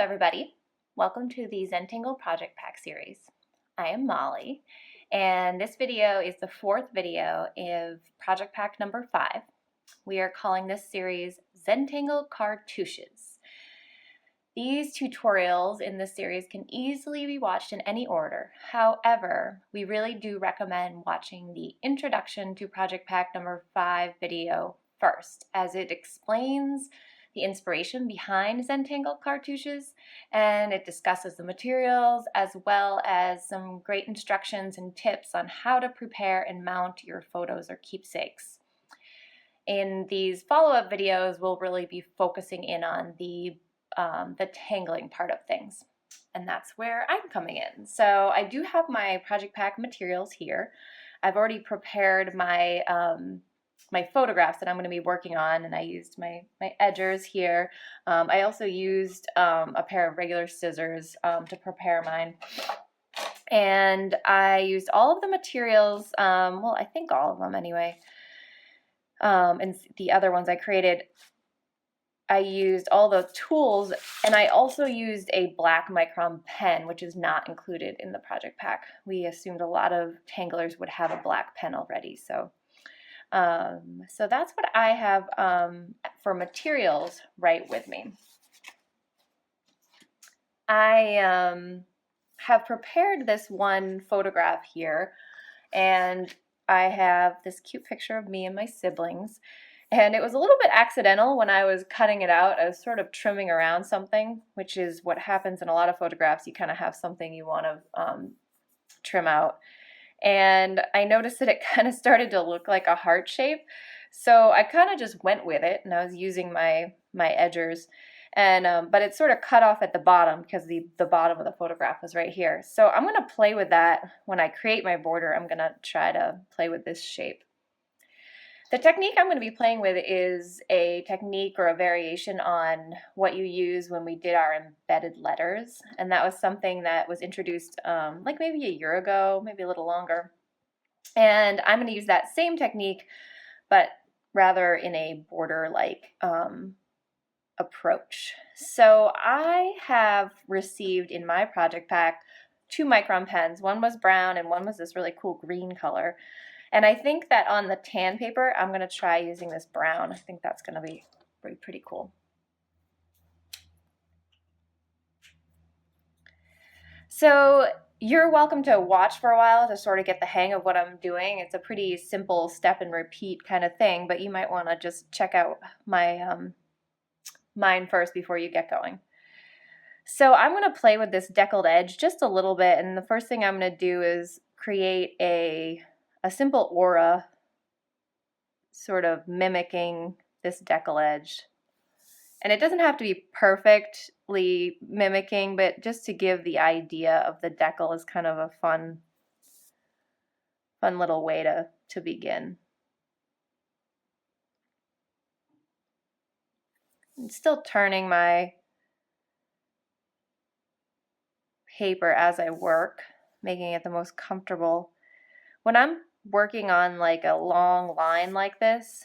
everybody. Welcome to the Zentangle Project Pack series. I am Molly, and this video is the fourth video of Project Pack number 5. We are calling this series Zentangle Cartouches. These tutorials in this series can easily be watched in any order. However, we really do recommend watching the Introduction to Project Pack number 5 video first, as it explains the inspiration behind Zentangle cartouches, and it discusses the materials as well as some great instructions and tips on how to prepare and mount your photos or keepsakes. In these follow-up videos, we'll really be focusing in on the tangling part of things, and that's where I'm coming in. So I do have my Project Pack materials here. I've already prepared my my photographs that I'm going to be working on, and I used my edgers here. I also used a pair of regular scissors to prepare mine, and I used all of the materials, well, I think all of them anyway, and the other ones I created. I used all the tools, and I also used a black micron pen, which is not included in the project pack. We assumed a lot of tanglers would have a black pen already, so that's what I have for materials right with me. I have prepared this one photograph here, and I have this cute picture of me and my siblings. And it was a little bit accidental when I was cutting it out. I was sort of trimming around something, which is what happens in a lot of photographs. You kind of have something you want to trim out. And I noticed that it kind of started to look like a heart shape. So I kind of just went with it, and I was using my edgers. And but it sort of cut off at the bottom because the bottom of the photograph was right here. So I'm going to play with that when I create my border. I'm going to try to play with this shape. The technique I'm going to be playing with is a technique or a variation on what you use when we did our embedded letters, and that was something that was introduced like maybe a year ago, maybe a little longer. And I'm going to use that same technique, but rather in a border-like approach. So I have received in my project pack 2 micron pens. One was brown and one was this really cool green color. And I think that on the tan paper, I'm going to try using this brown. I think that's going to be pretty cool. So you're welcome to watch for a while to sort of get the hang of what I'm doing. It's a pretty simple step and repeat kind of thing, but you might want to just check out my mine first before you get going. So I'm going to play with this deckled edge just a little bit, and the first thing I'm going to do is create a simple aura, sort of mimicking this decal edge. And it doesn't have to be perfectly mimicking, but just to give the idea of the decal is kind of a fun little way to begin. I'm still turning my paper as I work, making it the most comfortable. When I'm working on like a long line like this,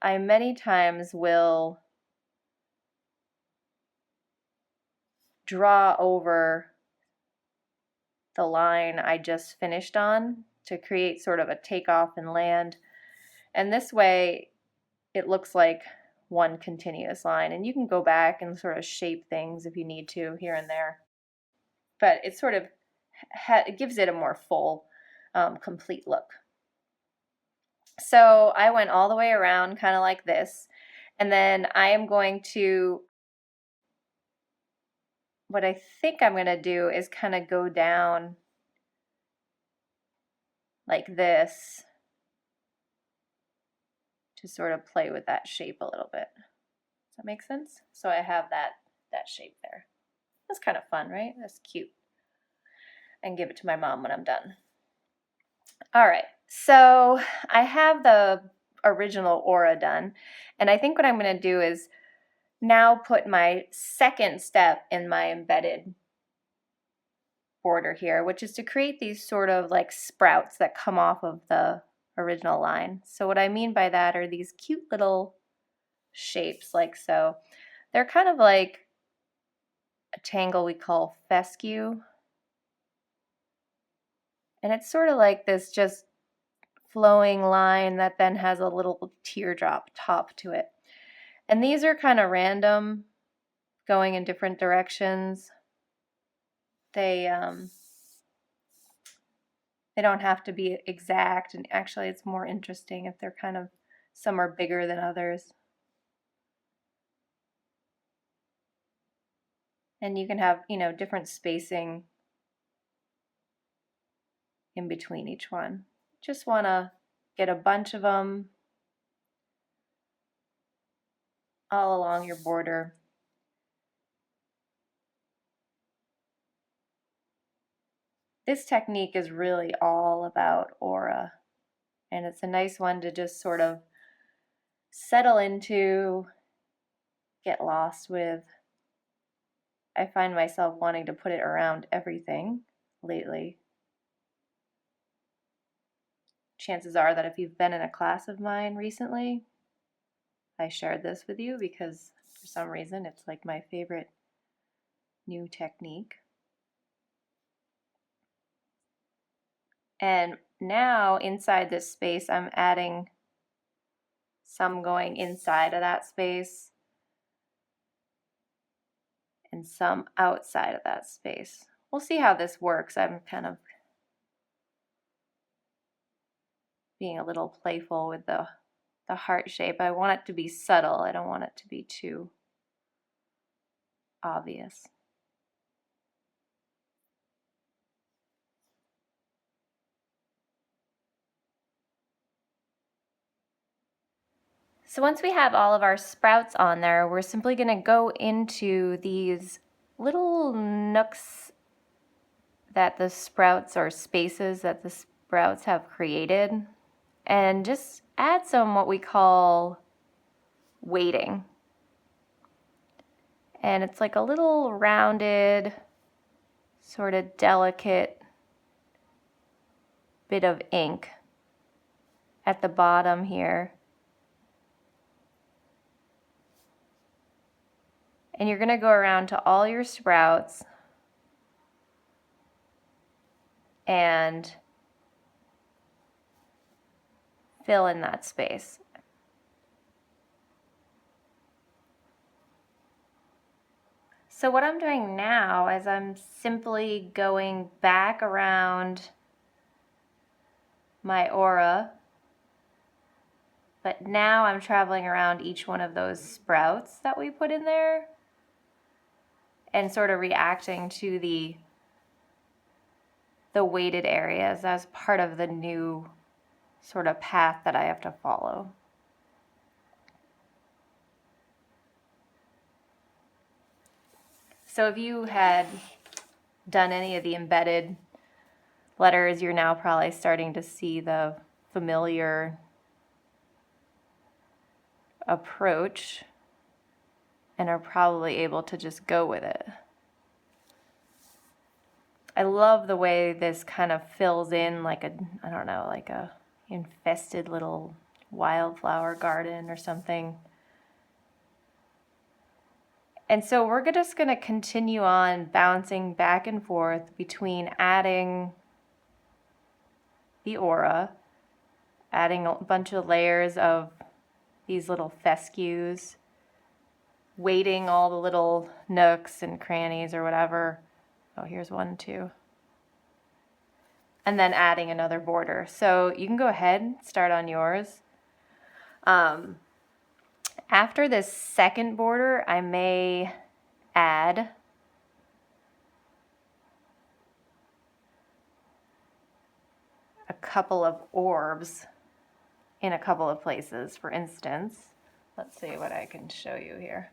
I many times will draw over the line I just finished on to create sort of a takeoff and land. And this way it looks like one continuous line, and you can go back and sort of shape things if you need to here and there. But it sort of it gives it a more full, complete look. So I went all the way around kind of like this, and then I am going to, what I think I'm going to do is kind of go down like this to sort of play with that shape a little bit. Does that make sense? So I have that shape there. That's kind of fun, right? That's cute. And give it to my mom when I'm done. All right, so I have the original aura done, and I think what I'm going to do is now put my second step in my embedded border here, which is to create these sort of like sprouts that come off of the original line. So what I mean by that are these cute little shapes like so. They're kind of like a tangle we call fescue. And it's sort of like this just flowing line that then has a little teardrop top to it. And these are kind of random, going in different directions. They don't have to be exact, and actually it's more interesting if they're kind of, some are bigger than others. And you can have, different spacing in between each one. Just want to get a bunch of them all along your border. This technique is really all about aura, and it's a nice one to just sort of settle into, get lost with. I find myself wanting to put it around everything lately. Chances are that if you've been in a class of mine recently, I shared this with you because for some reason it's like my favorite new technique. And now inside this space, I'm adding some going inside of that space and some outside of that space. We'll see how this works. I'm kind of being a little playful with the heart shape. I want it to be subtle. I don't want it to be too obvious. So once we have all of our sprouts on there, we're simply going to go into these little nooks that the sprouts, or spaces that the sprouts have created, and just add some what we call weighting. And it's like a little rounded, sort of delicate bit of ink at the bottom here. And you're going to go around to all your sprouts and fill in that space. So what I'm doing now is I'm simply going back around my aura, but now I'm traveling around each one of those sprouts that we put in there and sort of reacting to the weighted areas as part of the new sort of path that I have to follow. So if you had done any of the embedded letters, you're now probably starting to see the familiar approach and are probably able to just go with it. I love the way this kind of fills in like a infested little wildflower garden or something. And so we're just going to continue on bouncing back and forth between adding the aura, adding a bunch of layers of these little fescues, weighting all the little nooks and crannies or whatever. Oh, here's one too. And then adding another border. So you can go ahead and start on yours. After this second border, I may add a couple of orbs in a couple of places. For instance, let's see what I can show you here.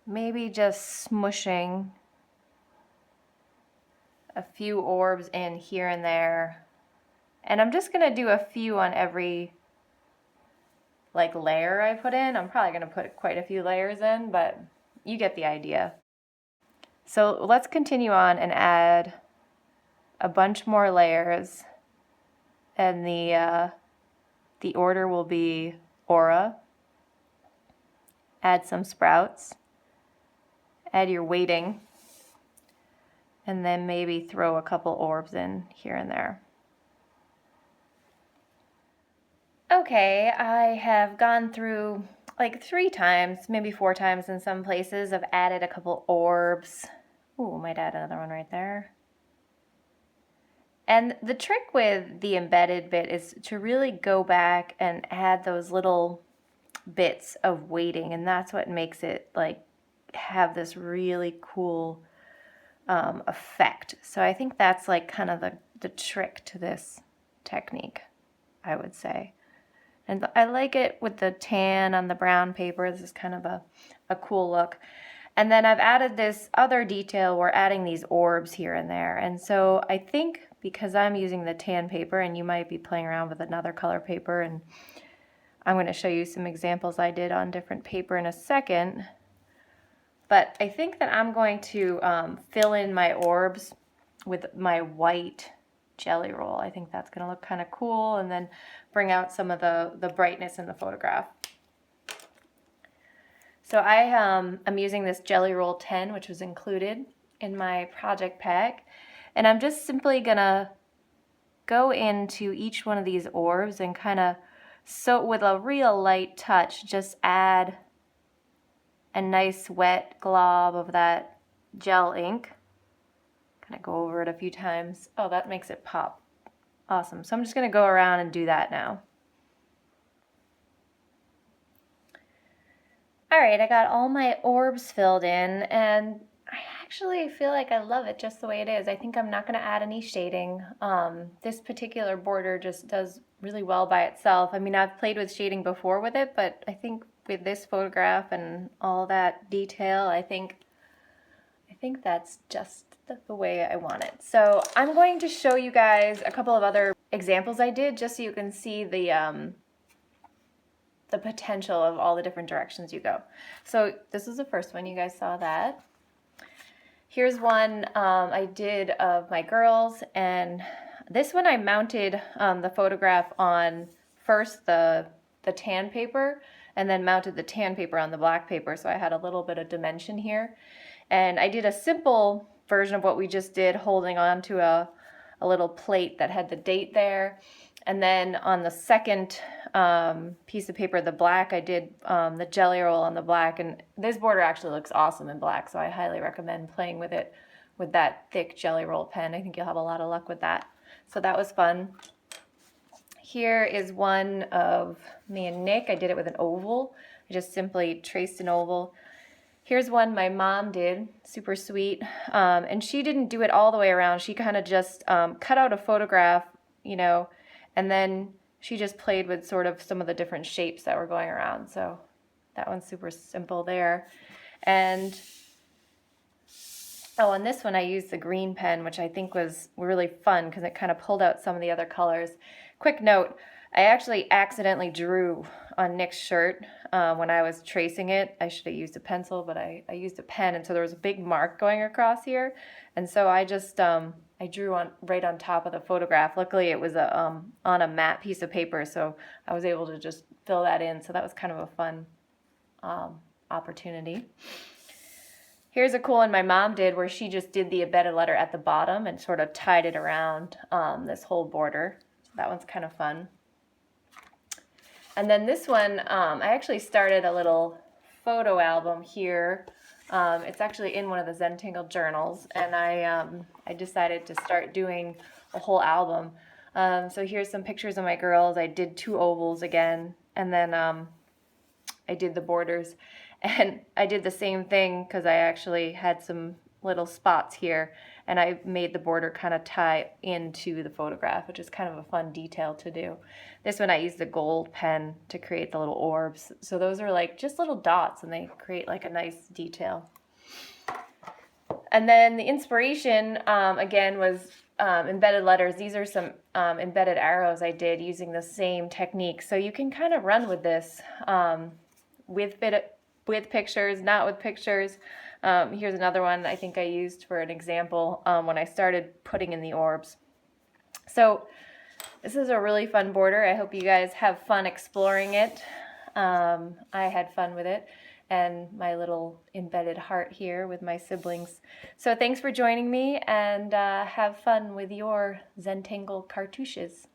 Maybe just smushing a few orbs in here and there. And I'm just going to do a few on every layer I put in. I'm probably going to put quite a few layers in, but you get the idea. So let's continue on and add a bunch more layers. And the the order will be aura, add some sprouts, add your weighting, and then maybe throw a couple orbs in here and there. Okay, I have gone through like 3 times, maybe 4 times in some places. I've added a couple orbs. Ooh, might add another one right there. And the trick with the embedded bit is to really go back and add those little bits of weighting, and that's what makes it like have this really cool effect. So I think that's like kind of the trick to this technique, I would say. And I like it with the tan on the brown paper. This is kind of a cool look. And then I've added this other detail. We're adding these orbs here and there. And so I think because I'm using the tan paper, and you might be playing around with another color paper, and I'm going to show you some examples I did on different paper in a second. But I think that I'm going to fill in my orbs with my white jelly roll. I think that's going to look kind of cool, and then bring out some of the brightness in the photograph. So I'm using this Jelly Roll 10, which was included in my project pack, and I'm just simply going to go into each one of these orbs and kind of, so with a real light touch, just add a nice wet glob of that gel ink. Kind of go over it a few times. Oh, that makes it pop. Awesome. So I'm just going to go around and do that now. All right, I got all my orbs filled in, and I actually feel like I love it just the way it is. I think I'm not going to add any shading. This particular border just does really well by itself. I mean, I've played with shading before with it, but I think with this photograph and all that detail, I think that's just the way I want it. So I'm going to show you guys a couple of other examples I did, just so you can see the potential of all the different directions you go. So this is the first one, you guys saw that. Here's one I did of my girls, and this one I mounted the photograph on first the tan paper, and then mounted the tan paper on the black paper, so I had a little bit of dimension here. And I did a simple version of what we just did, holding on to a little plate that had the date there. And then on the second piece of paper, the black, I did the jelly roll on the black. And this border actually looks awesome in black, so I highly recommend playing with it with that thick jelly roll pen. I think you'll have a lot of luck with that. So that was fun. Here is one of me and Nick. I did it with an oval. I just simply traced an oval. Here's one my mom did, super sweet, and she didn't do it all the way around. She kind of just cut out a photograph, you know, and then she just played with sort of some of the different shapes that were going around. So that one's super simple there. And oh, on this one I used the green pen, which I think was really fun because it kind of pulled out some of the other colors. Quick note, I actually accidentally drew on Nick's shirt when I was tracing it. I should have used a pencil, but I used a pen, and so there was a big mark going across here. And so I just I drew right on top of the photograph. Luckily, it was on a matte piece of paper, so I was able to just fill that in. So that was kind of a fun opportunity. Here's a cool one my mom did, where she just did the embedded letter at the bottom and sort of tied it around this whole border. So that one's kind of fun. And then this one, I actually started a little photo album here. It's actually in one of the Zentangle journals, and I decided to start doing a whole album. So here's some pictures of my girls. I did 2 ovals again, and then I did the borders. And I did the same thing because I actually had some little spots here, and I made the border kind of tie into the photograph, which is kind of a fun detail to do. This one I used the gold pen to create the little orbs. So those are like just little dots, and they create like a nice detail. And then the inspiration, again, was embedded letters. These are some embedded arrows I did using the same technique. So you can kind of run with this with pictures, not with pictures. Here's another one I think I used for an example when I started putting in the orbs. So This is a really fun border. I hope you guys have fun exploring it. I had fun with it, and my little embedded heart here with my siblings. So thanks for joining me, and have fun with your Zentangle cartouches.